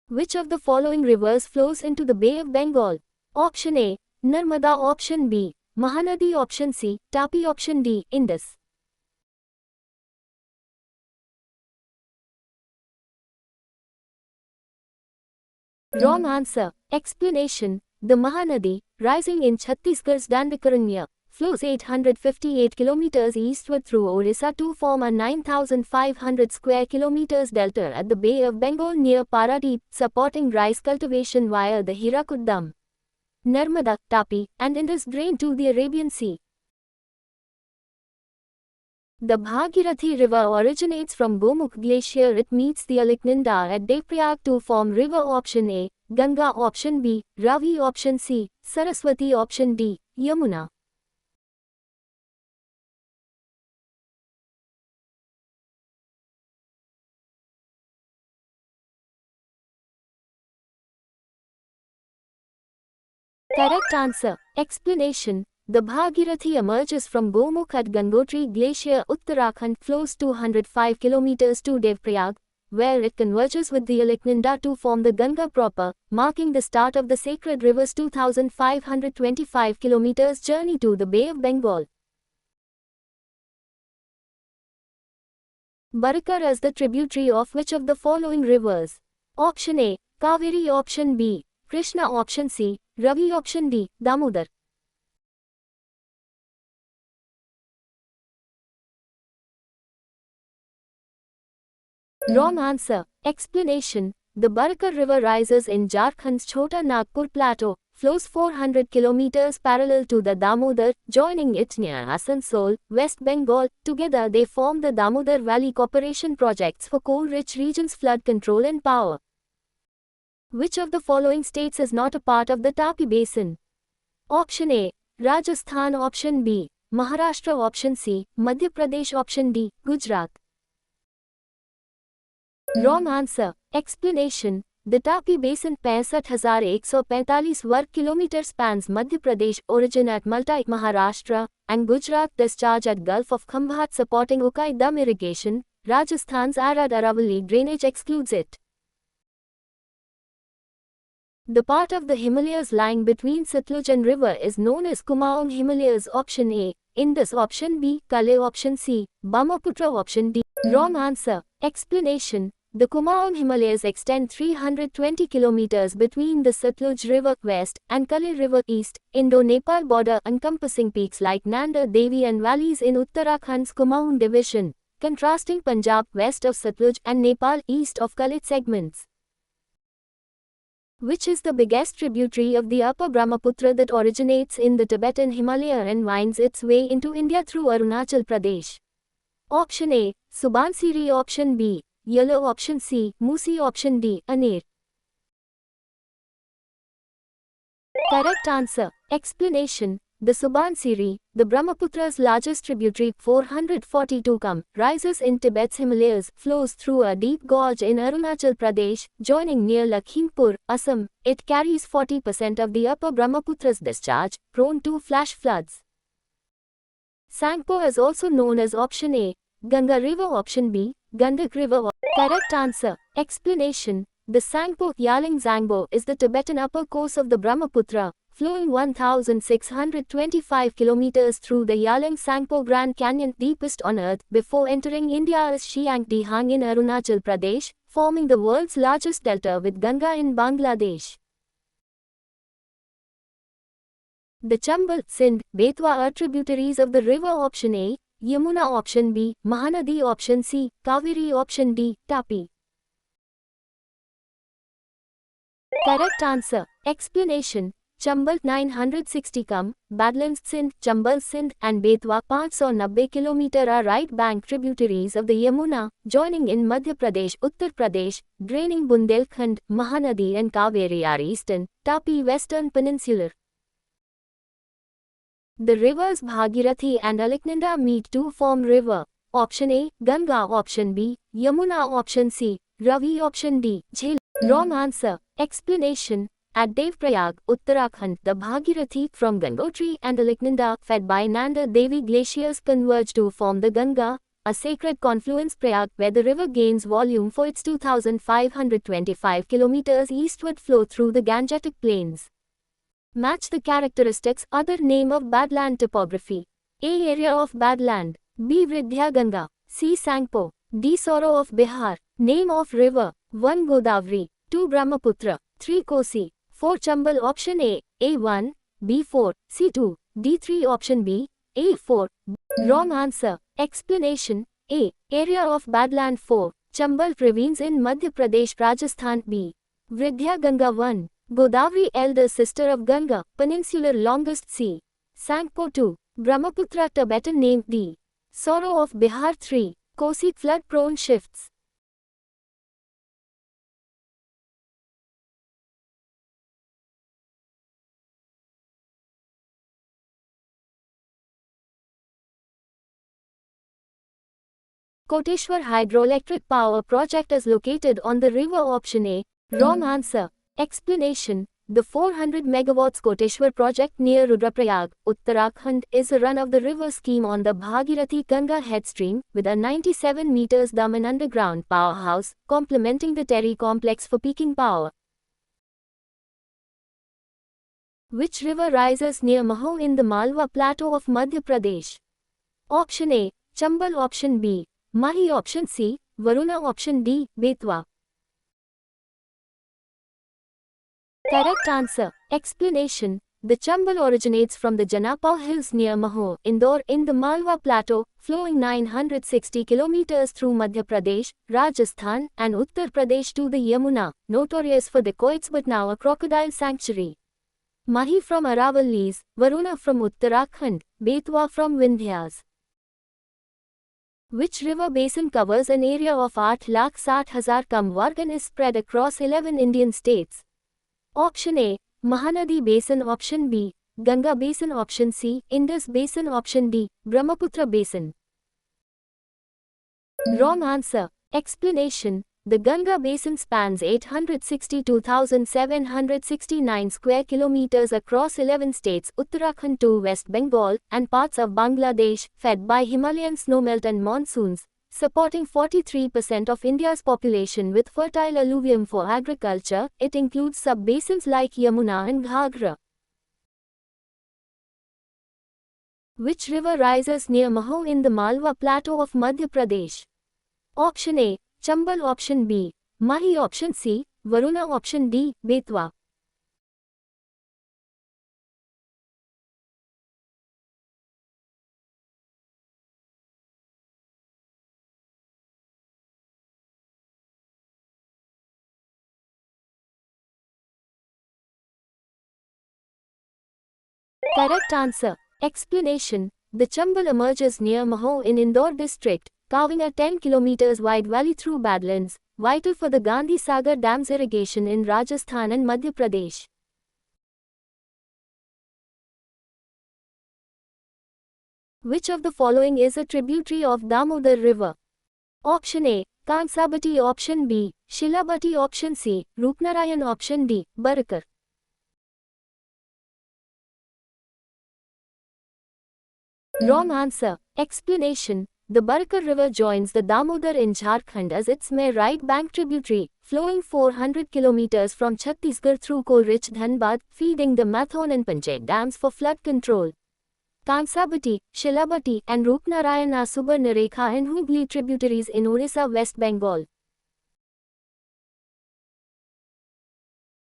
Which of the following rivers flows into the Bay of Bengal? Option A, Narmada. Option B, Mahanadi. Option C, Tapi. Option D, Indus. Wrong answer. Explanation. The Mahanadi, rising in Chhattisgarh's Dandakaranya, flows 858 kilometers eastward through Orissa to form a 9,500 square kilometers delta at the Bay of Bengal near Paradip, supporting rice cultivation via the Hirakud Dam. Narmada, Tapi, and Indus drain to the Arabian Sea. The Bhagirathi River originates from Gomukh Glacier. It meets the Alaknanda at Devrayag to form river. Option A, Ganga. Option B, Ravi. Option C, Saraswati. Option D, Yamuna. Correct answer. Explanation. The Bhagirathi emerges from Gomukh at Gangotri Glacier, Uttarakhand, flows 205 kilometers to Devrayag, where it converges with the Alaknanda to form the Ganga proper, marking the start of the sacred river's 2,525 kilometers journey to the Bay of Bengal. Barakar is the tributary of which of the following rivers? Option A, Kaveri. Option B, Krishna. Option C, Ravi. Option D, Damodar. Wrong answer. Explanation. The Barakar River rises in Jharkhand's Chota Nagpur Plateau, flows 400 kilometers parallel to the Damodar, joining it near Asansol, West Bengal. Together they form the Damodar Valley Corporation projects for coal-rich regions' flood control and power. Which of the following states is not a part of the Tapi Basin? Option A, Rajasthan. Option B, Maharashtra. Option C, Madhya Pradesh. Option D, Gujarat. Wrong answer. Explanation. The Tapi Basin 65,145 वर्ग kilometre spans Madhya Pradesh, origin at Maltai, Maharashtra, and Gujarat, discharge at Gulf of Khambhat supporting Ukai Dam irrigation. Rajasthan's Arad Aravalli drainage excludes it. The part of the Himalayas lying between Satluj and river is known as Kumaon Himalayas. Option A, Indus. Option B, Kale. Option C, Brahmaputra. Option D. Wrong answer. Explanation. The Kumaon Himalayas extend 320 kilometers between the Satluj River west and Kale River east, Indo-Nepal border, encompassing peaks like Nanda Devi and valleys in Uttarakhand's Kumaon division, contrasting Punjab west of Satluj and Nepal east of Kale segments. Which is the biggest tributary of the upper Brahmaputra that originates in the Tibetan Himalaya and winds its way into India through Arunachal Pradesh? Option A, Subansiri. Option B, Yellow. Option C, Musi. Option D, Aner. Correct answer. Explanation. The Subansiri, the Brahmaputra's largest tributary, 442 km, rises in Tibet's Himalayas, flows through a deep gorge in Arunachal Pradesh, joining near Lakhimpur, Assam. It carries 40% of the upper Brahmaputra's discharge, prone to flash floods. Sangpo is also known as Option A, Ganga River. Option B, Gandak River. Correct answer. Explanation. The Sangpo Yaling Zangbo is the Tibetan upper course of the Brahmaputra, flowing 1,625 kilometers through the Yaling Sangpo Grand Canyon, deepest on earth, before entering India's Siang Dihang in Arunachal Pradesh, forming the world's largest delta with Ganga in Bangladesh. The Chambal, Sindh, Betwa are tributaries of the river. Option A, Yamuna. Option B, Mahanadi. Option C, Kaveri. Option D, Tapi. Correct answer. Explanation. Chambal 960 km, Badlands Sindh, Chambal Sindh, and Betwa 590 km are right bank tributaries of the Yamuna, joining in Madhya Pradesh, Uttar Pradesh, draining Bundelkhand. Mahanadi and Kaveri are eastern, Tapi western peninsular. The rivers Bhagirathi and Alaknanda meet to form river. Option A, Ganga. Option B, Yamuna. Option C, Ravi. Option D, Jhelum. Wrong answer. Explanation. At Devprayag, Uttarakhand, the Bhagirathi from Gangotri and Alaknanda, fed by Nanda Devi glaciers, converge to form the Ganga, a sacred confluence Prayag where the river gains volume for its 2,525 kilometers eastward flow through the Gangetic Plains. Match the characteristics. Other name of Badland topography. A. Area of Badland. B. Vidya Ganga. C. Sangpo. D. Sorrow of Bihar. Name of river. 1. Godavari. 2. Brahmaputra. 3. Kosi. 4. Chambal. Option A. A1. B4. C2. D3. Option B. A4. Wrong answer. Explanation. A. Area of Badland. 4. Chambal ravines in Madhya Pradesh, Rajasthan. B. Vidya Ganga. 1. Godavari, elder sister of Ganga, peninsular longest sea. Sangpo. 2. Brahmaputra, Tibetan name. D. Sorrow of Bihar. 3. Kosi, flood-prone shifts. Koteshwar Hydroelectric Power Project is located on the river. Option A. Wrong answer. Explanation. The 400 megawatts Koteshwar project near Rudraprayag, Uttarakhand is a run-of-the-river scheme on the Bhagirathi Ganga headstream with a 97 meters Daman underground powerhouse, complementing the Terry complex for peaking power. Which river rises near Mahou in the Malwa Plateau of Madhya Pradesh? Option A. Chambal. Option B. Mahi. Option C. Varuna. Option D. Betwa. Correct answer. Explanation. The Chambal originates from the Janapau Hills near Mahou, Indore in the Malwa Plateau, flowing 960 kilometers through Madhya Pradesh, Rajasthan and Uttar Pradesh to the Yamuna, notorious for dacoits but now a crocodile sanctuary. Mahi from Aravallis, Varuna from Uttarakhand, Betwa from Vindhyas. Which river basin covers an area of 8,60,000 km² and is spread across 11 Indian states? Option A. Mahanadi Basin. Option B. Ganga Basin. Option C. Indus Basin. Option D. Brahmaputra Basin. Wrong answer. Explanation. The Ganga Basin spans 862,769 square kilometers across 11 states, Uttarakhand to West Bengal, and parts of Bangladesh, fed by Himalayan snowmelt and monsoons, supporting 43% of India's population with fertile alluvium for agriculture. It includes sub-basins like Yamuna and Ghagra. Which river rises near Mahou in the Malwa Plateau of Madhya Pradesh? Option A. Chambal. Option B. Mahi. Option C. Varuna. Option D. Betwa. Correct answer. Explanation. The Chambal emerges near Mahou in Indore district, carving a 10 km wide valley through Badlands, vital for the Gandhi Sagar Dam's irrigation in Rajasthan and Madhya Pradesh. Which of the following is a tributary of Damodar River? Option A. Kangsabati. Option B. Shilabati. Option C. Rupnarayan. Option D. Barakar. Wrong answer. Explanation. The Barakar River joins the Damodar in Jharkhand as its main right bank tributary, flowing 400 kilometers from Chhattisgarh through coal-rich Dhanbad, feeding the Mathon and Panchayat dams for flood control. Kangsabati, Shilabati and Rupnarayan are Subarnarekha and Hooghly tributaries in Orissa, West Bengal.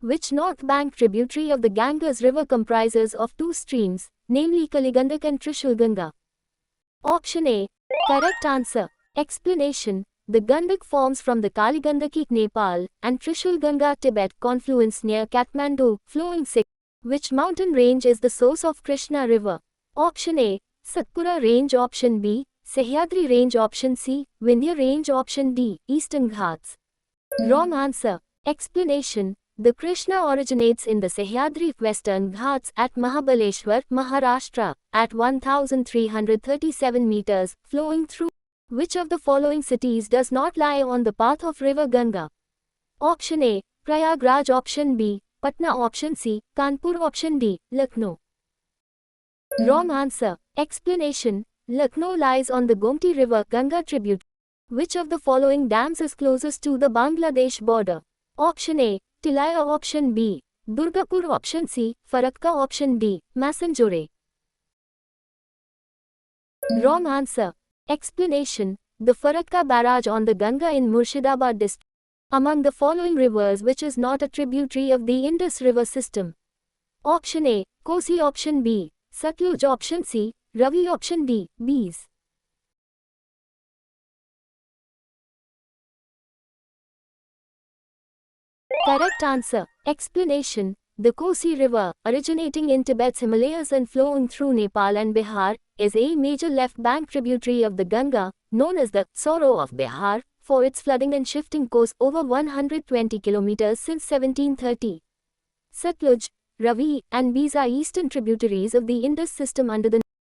Which north bank tributary of the Ganges River comprises of two streams, namely Kaligandak and Trishulganga? Option A. Correct answer. Explanation. The Gandak forms from the Kaligandaki, Nepal, and Trishulganga, Tibet confluence near Kathmandu, flowing 6. Which mountain range is the source of Krishna River? Option A. Satpura Range. Option B. Sahyadri Range. Option C. Vindhya Range. Option D. Eastern Ghats. Wrong answer. Explanation. The Krishna originates in the Sahyadri Western Ghats at Mahabaleshwar, Maharashtra, at 1,337 meters, flowing through. Which of the following cities does not lie on the path of river Ganga? Option A. Prayagraj. Option B. Patna. Option C. Kanpur. Option D. Lucknow. Wrong answer. Explanation. Lucknow lies on the Gomti River Ganga tributary. Which of the following dams is closest to the Bangladesh border? Option A, Tilaya. Option B, Durgapur. Option C, Farakka. Option D, Massanjore. Wrong answer. Explanation: the Farakka barrage on the Ganga in Murshidabad district. Among the following rivers which is not a tributary of the Indus River system? Option A, Kosi. Option B, Satluj. Option C, Ravi. Option D, Bees. Correct answer. Explanation: the Kosi River, originating in Tibet's Himalayas and flowing through Nepal and Bihar, is a major left-bank tributary of the Ganga, known as the Sorrow of Bihar, for its flooding and shifting course over 120 kilometers since 1730. Satluj, Ravi, and Bees are eastern tributaries of the Indus system under the